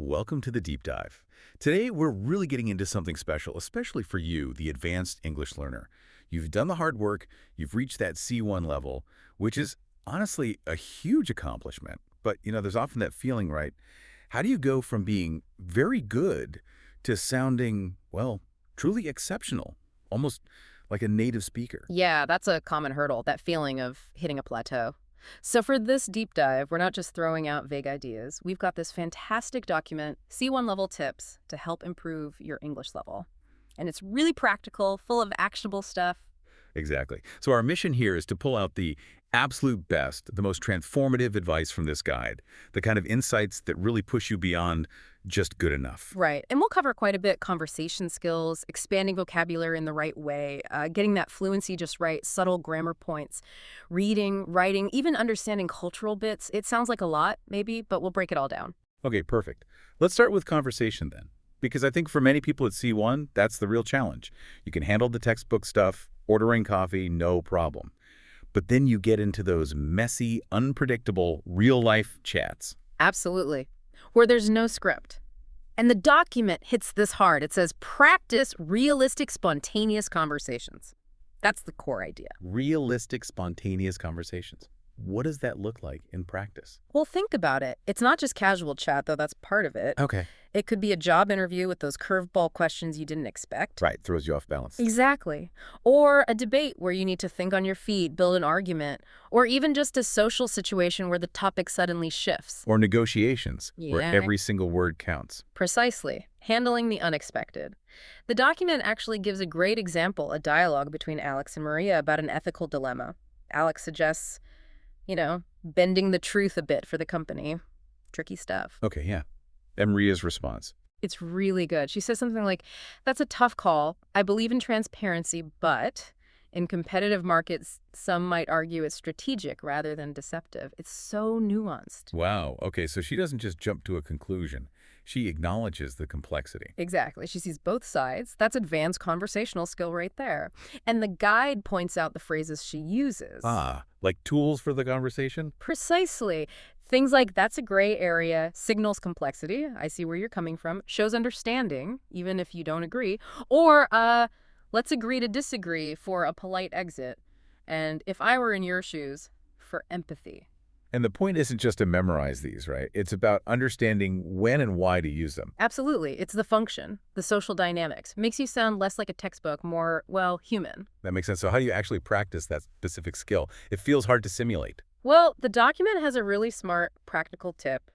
welcome to the deep dive. Today, we're really getting into something special, especially for you, the advanced English learner. You've done the hard work, you've reached that C1 level, which is honestly a huge accomplishment. But, there's often that feeling, right? How do you go from being very good to sounding, well, truly exceptional, almost like a native speaker? Yeah, that's a common hurdle, that feeling of hitting a plateau. So for this deep dive, we're not just throwing out vague ideas. We've got this fantastic document, C1 level tips to help improve your English level. And it's really practical, full of actionable stuff. Exactly. So our mission here is to pull out the absolute best, the most transformative advice from this guide, the kind of insights that really push you beyond just good enough. Right. And we'll cover quite a bit conversation skills, expanding vocabulary in the right way, getting that fluency just right, subtle grammar points, reading, writing, even understanding cultural bits. It sounds like a lot, maybe, but we'll break it all down. Okay, perfect. Let's start with conversation then, because I think for many people at C1, that's the real challenge. You can handle the textbook stuff, ordering coffee, no problem. But then you get into those messy, unpredictable, real-life chats. Absolutely. Where there's no script. And the document hits this hard. It says, practice realistic, spontaneous conversations. That's the core idea. Realistic, spontaneous conversations. What does that look like in practice? Well, think about it. It's not just casual chat, though that's part of it. Okay. It could be a job interview with those curveball questions you didn't expect. Right, throws you off balance. Exactly. Or a debate where you need to think on your feet, build an argument, or even just a social situation where the topic suddenly shifts. Or negotiations, where Yeah. every single word counts. Precisely. Handling the unexpected. The document actually gives a great example, a dialogue between Alex and Maria about an ethical dilemma. Alex suggests, bending the truth a bit for the company. Tricky stuff. Okay, yeah. And Maria's response. It's really good. She says something like, that's a tough call. I believe in transparency, but in competitive markets, some might argue it's strategic rather than deceptive. It's so nuanced. Wow, okay, so she doesn't just jump to a conclusion. She acknowledges the complexity. Exactly. She sees both sides. That's advanced conversational skill right there. And the guide points out the phrases she uses. Ah, like tools for the conversation? Precisely. Things like, that's a gray area, signals complexity, I see where you're coming from, shows understanding, even if you don't agree, or let's agree to disagree for a polite exit, and if I were in your shoes, for empathy. And the point isn't just to memorize these, right? It's about understanding when and why to use them. Absolutely. It's the function, the social dynamics. Makes you sound less like a textbook, more, well, human. That makes sense. So how do you actually practice that specific skill? It feels hard to simulate. Well, the document has a really smart, practical tip.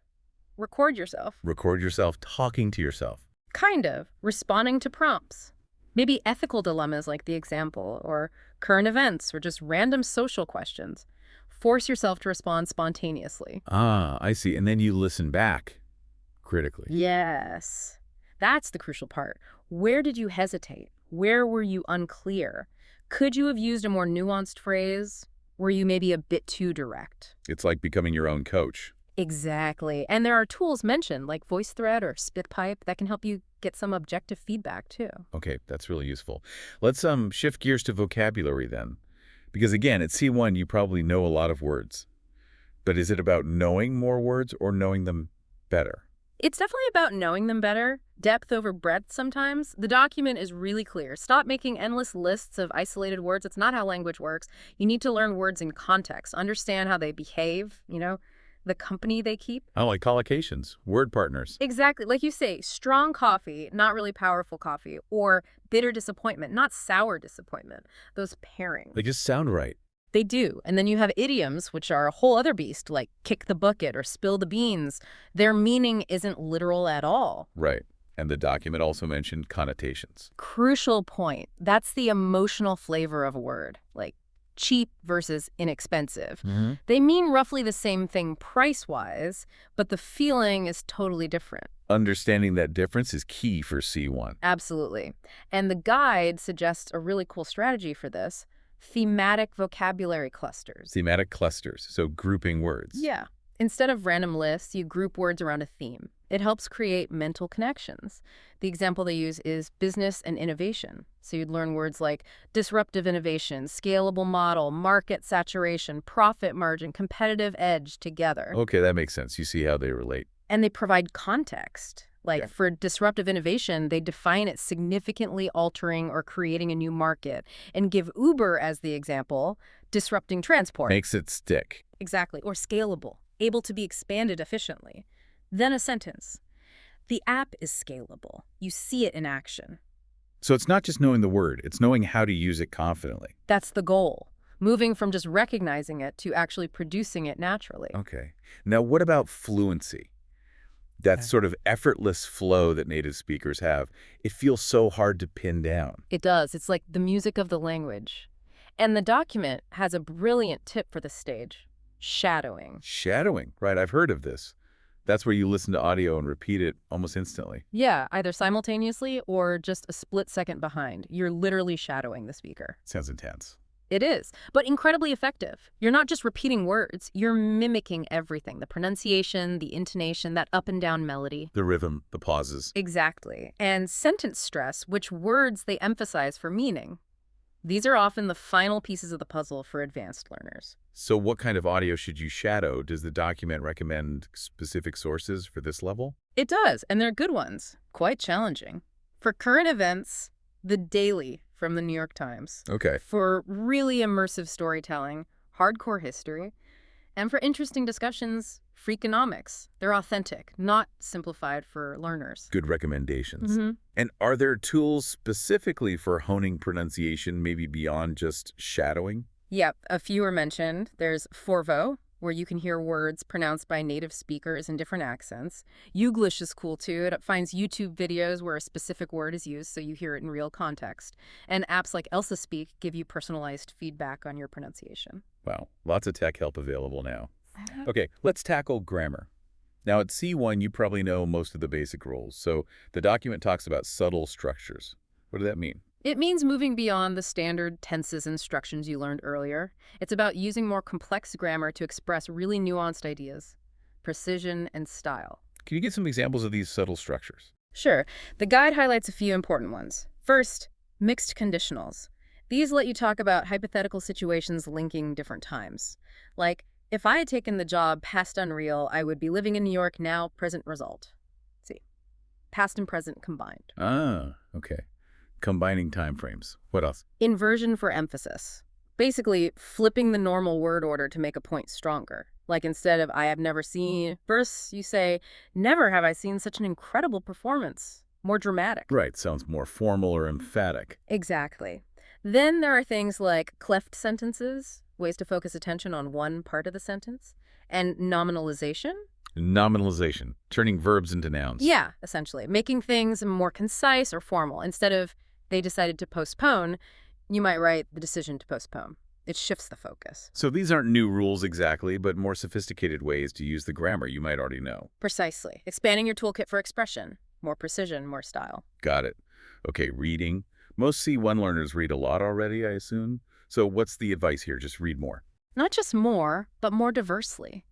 Record yourself. Record yourself talking to yourself. Kind of. Responding to prompts. Maybe ethical dilemmas like the example, or current events, or just random social questions. Force yourself to respond spontaneously. Ah, I see. And then you listen back critically. Yes. That's the crucial part. Where did you hesitate? Where were you unclear? Could you have used a more nuanced phrase? Were you maybe a bit too direct? It's like becoming your own coach. Exactly. And there are tools mentioned like VoiceThread or SpitPipe that can help you get some objective feedback too. Okay, that's really useful. Let's shift gears to vocabulary then. Because again, at C1, you probably know a lot of words. But is it about knowing more words or knowing them better? It's definitely about knowing them better, depth over breadth sometimes. The document is really clear. Stop making endless lists of isolated words. It's not how language works. You need to learn words in context, understand how they behave, the company they keep. Oh, like collocations, word partners. Exactly. Like you say, strong coffee, not really powerful coffee, or bitter disappointment, not sour disappointment. Those pairings. They just sound right. They do. And then you have idioms, which are a whole other beast, like kick the bucket or spill the beans. Their meaning isn't literal at all. Right. And the document also mentioned connotations. Crucial point. That's the emotional flavor of a word, like cheap versus inexpensive. They mean roughly the same thing price-wise, but the feeling is totally different. Understanding that difference is key for C1. Absolutely. And the guide suggests a really cool strategy for this. Thematic vocabulary clusters. Thematic clusters, so grouping words. Yeah. Instead of random lists, you group words around a theme. It helps create mental connections. The example they use is business and innovation. So you'd learn words like disruptive innovation, scalable model, market saturation, profit margin, competitive edge together. Okay, that makes sense. You see how they relate. And they provide context. Like Yeah. for disruptive innovation, they define it significantly altering or creating a new market and give Uber as the example, disrupting transport. Makes it stick. Exactly. Or scalable, able to be expanded efficiently. Then a sentence. The app is scalable. You see it in action. So it's not just knowing the word, it's knowing how to use it confidently. That's the goal. Moving from just recognizing it to actually producing it naturally. Okay. Now, what about fluency? That Okay. sort of effortless flow that native speakers have. It feels so hard to pin down. It does. It's like the music of the language. And the document has a brilliant tip for the stage. Shadowing. Shadowing, right? I've heard of this. That's where you listen to audio and repeat it almost instantly. Yeah, either simultaneously or just a split second behind. You're literally shadowing the speaker. Sounds intense. It is, but incredibly effective. You're not just repeating words, you're mimicking everything. The pronunciation, the intonation, that up and down melody. The rhythm, the pauses. Exactly. And sentence stress, which words they emphasize for meaning. These are often the final pieces of the puzzle for advanced learners. So what kind of audio should you shadow? Does the document recommend specific sources for this level? It does, and they're good ones. Quite challenging. For current events, The Daily from the New York Times. Okay. For really immersive storytelling, hardcore history. And for interesting discussions, Freakonomics. They're authentic, not simplified for learners. Good recommendations. Mm-hmm. And are there tools specifically for honing pronunciation, maybe beyond just shadowing? Yep, a few are mentioned. There's Forvo, where you can hear words pronounced by native speakers in different accents. Youglish is cool too. It finds YouTube videos where a specific word is used so you hear it in real context. And apps like Elsa Speak give you personalized feedback on your pronunciation. Wow, lots of tech help available now. Okay, let's tackle grammar. Now at C1, you probably know most of the basic rules. So the document talks about subtle structures. What does that mean? It means moving beyond the standard tenses and structures you learned earlier. It's about using more complex grammar to express really nuanced ideas, precision, and style. Can you give some examples of these subtle structures? Sure. The guide highlights a few important ones. First, mixed conditionals. These let you talk about hypothetical situations linking different times. Like, if I had taken the job past unreal, I would be living in New York now, present result. See, past and present combined. Ah, okay. Combining time frames. What else? Inversion for emphasis. Basically, flipping the normal word order to make a point stronger. Like instead of I have never seen verse, you say, never have I seen such an incredible performance. More dramatic. Right, sounds more formal or emphatic. Exactly. Then there are things like cleft sentences, ways to focus attention on one part of the sentence, and nominalization. Nominalization, turning verbs into nouns. Yeah, essentially. Making things more concise or formal. Instead of they decided to postpone, you might write the decision to postpone. It shifts the focus. So these aren't new rules exactly, but more sophisticated ways to use the grammar you might already know. Precisely. Expanding your toolkit for expression. More precision, more style. Got it. Okay, reading. Most C1 learners read a lot already, I assume. So what's the advice here? Just read more. Not just more, but more diversely.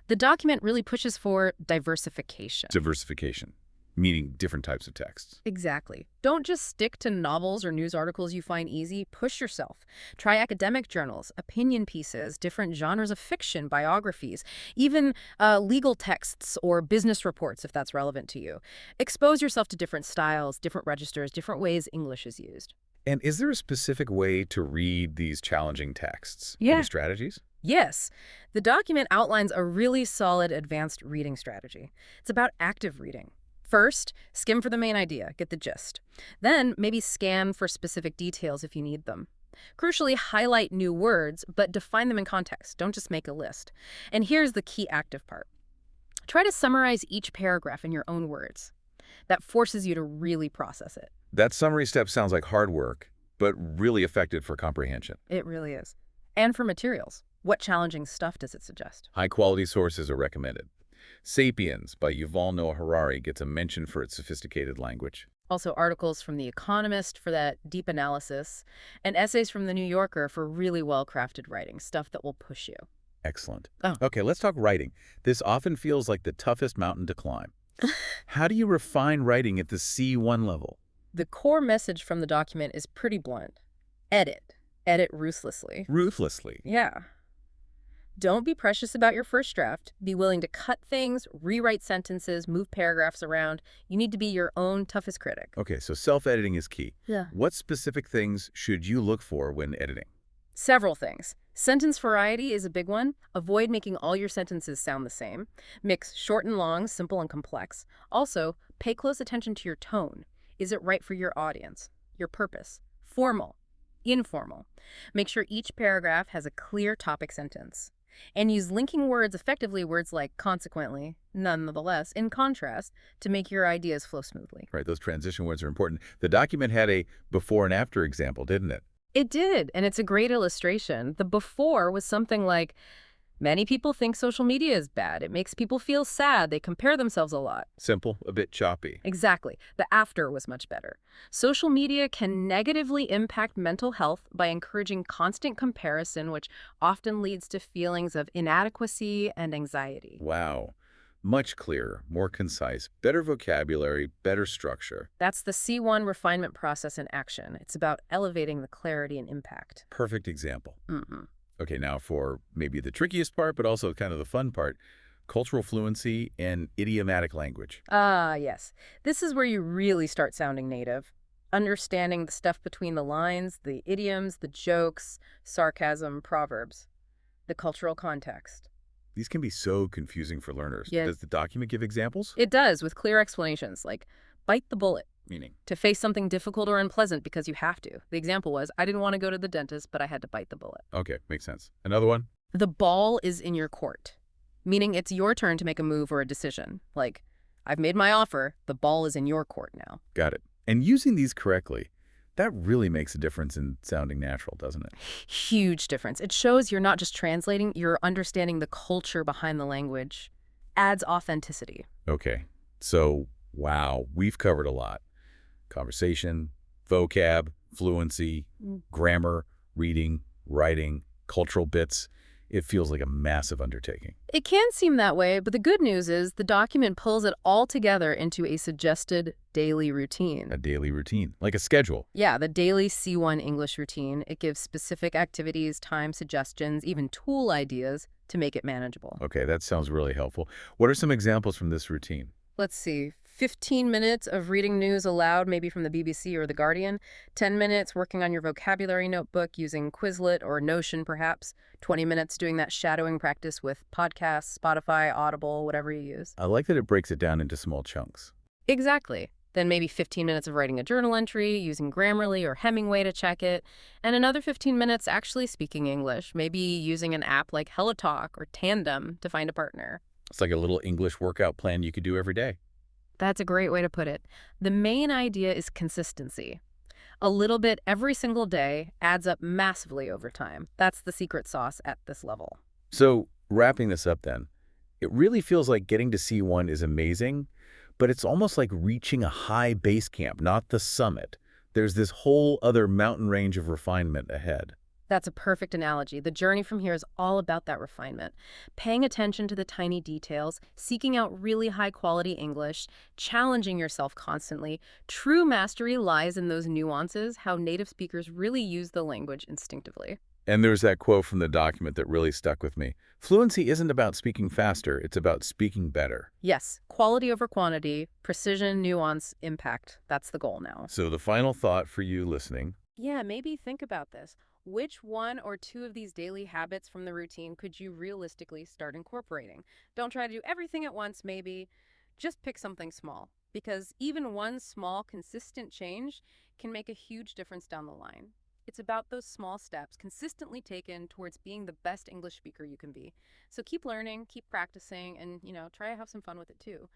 The document really pushes for diversification. Diversification, meaning different types of texts. Exactly. Don't just stick to novels or news articles you find easy. Push yourself. Try academic journals, opinion pieces, different genres of fiction, biographies, even legal texts or business reports if that's relevant to you. Expose yourself to different styles, different registers, different ways English is used. And is there a specific way to read these challenging texts? Yeah. Any strategies? Yes, the document outlines a really solid advanced reading strategy. It's about active reading. First, skim for the main idea, get the gist. Then, maybe scan for specific details if you need them. Crucially, highlight new words, but define them in context. Don't just make a list. And here's the key active part. Try to summarize each paragraph in your own words. That forces you to really process it. That summary step sounds like hard work, but really effective for comprehension. It really is. And for materials. What challenging stuff does it suggest? High-quality sources are recommended. Sapiens by Yuval Noah Harari gets a mention for its sophisticated language. Also articles from The Economist for that deep analysis, and essays from The New Yorker for really well-crafted writing, stuff that will push you. Excellent. Oh. Okay, let's talk writing. This often feels like the toughest mountain to climb. How do you refine writing at the C1 level? The core message from the document is pretty blunt. Edit. Edit ruthlessly. Ruthlessly. Yeah. Don't be precious about your first draft. Be willing to cut things, rewrite sentences, move paragraphs around. You need to be your own toughest critic. Okay, so self-editing is key. Yeah. What specific things should you look for when editing? Several things. Sentence variety is a big one. Avoid making all your sentences sound the same. Mix short and long, simple and complex. Also, pay close attention to your tone. Is it right for your audience? Your purpose? Formal? Informal? Make sure each paragraph has a clear topic sentence. And use linking words effectively, words like consequently, nonetheless, in contrast, to make your ideas flow smoothly. Right, those transition words are important. The document had a before and after example, didn't it? It did, and it's a great illustration. The before was something like, many people think social media is bad. It makes people feel sad. They compare themselves a lot. Simple, a bit choppy. Exactly. The after was much better. Social media can negatively impact mental health by encouraging constant comparison, which often leads to feelings of inadequacy and anxiety. Wow. Much clearer, more concise, better vocabulary, better structure. That's the C1 refinement process in action. It's about elevating the clarity and impact. Perfect example. Mm-mm. Okay, now for maybe the trickiest part, but also kind of the fun part, cultural fluency and idiomatic language. Ah, yes. This is where you really start sounding native. Understanding the stuff between the lines, the idioms, the jokes, sarcasm, proverbs, the cultural context. These can be so confusing for learners. Yes. Does the document give examples? It does, with clear explanations, like bite the bullet, Meaning, to face something difficult or unpleasant because you have to. The example was, I didn't want to go to the dentist, but I had to bite the bullet. okay, makes sense. Another one? The ball is in your court, meaning it's your turn to make a move or a decision. Like, I've made my offer, the ball is in your court now. Got it. And using these correctly, that really makes a difference in sounding natural, doesn't it? Huge difference. It shows you're not just translating, you're understanding the culture behind the language. Adds authenticity. Okay, so wow, we've covered a lot. Conversation, vocab, fluency, Mm. grammar, reading, writing, cultural bits. It feels like a massive undertaking. It can seem that way, but the good news is the document pulls it all together into a suggested daily routine. A daily routine, like a schedule. Yeah, the daily C1 English routine. It gives specific activities, time suggestions, even tool ideas to make it manageable. Okay, that sounds really helpful. What are some examples from this routine? Let's see, 15 minutes of reading news aloud, maybe from the BBC or The Guardian, 10 minutes working on your vocabulary notebook using Quizlet or Notion perhaps, 20 minutes doing that shadowing practice with podcasts, Spotify, Audible, whatever you use. I like that it breaks it down into small chunks. Exactly. Then maybe 15 minutes of writing a journal entry, using Grammarly or Hemingway to check it, and another 15 minutes actually speaking English, maybe using an app like HelloTalk or Tandem to find a partner. It's like a little English workout plan you could do every day. That's a great way to put it. The main idea is consistency. A little bit every single day adds up massively over time. That's the secret sauce at this level. So, wrapping this up then, it really feels like getting to C1 is amazing, but it's almost like reaching a high base camp, not the summit. There's this whole other mountain range of refinement ahead. That's a perfect analogy. The journey from here is all about that refinement. Paying attention to the tiny details, seeking out really high-quality English, challenging yourself constantly. True mastery lies in those nuances, how native speakers really use the language instinctively. And there's that quote from the document that really stuck with me. Fluency isn't about speaking faster, it's about speaking better. Yes, quality over quantity, precision, nuance, impact. That's the goal now. So the final thought for you listening, Yeah, maybe think about this. Which one or two of these daily habits from the routine could you realistically start incorporating? Don't try to do everything at once, maybe. Just pick something small, because even one small, consistent change can make a huge difference down the line. It's about those small steps consistently taken towards being the best English speaker you can be. So keep learning, keep practicing, and, try to have some fun with it too.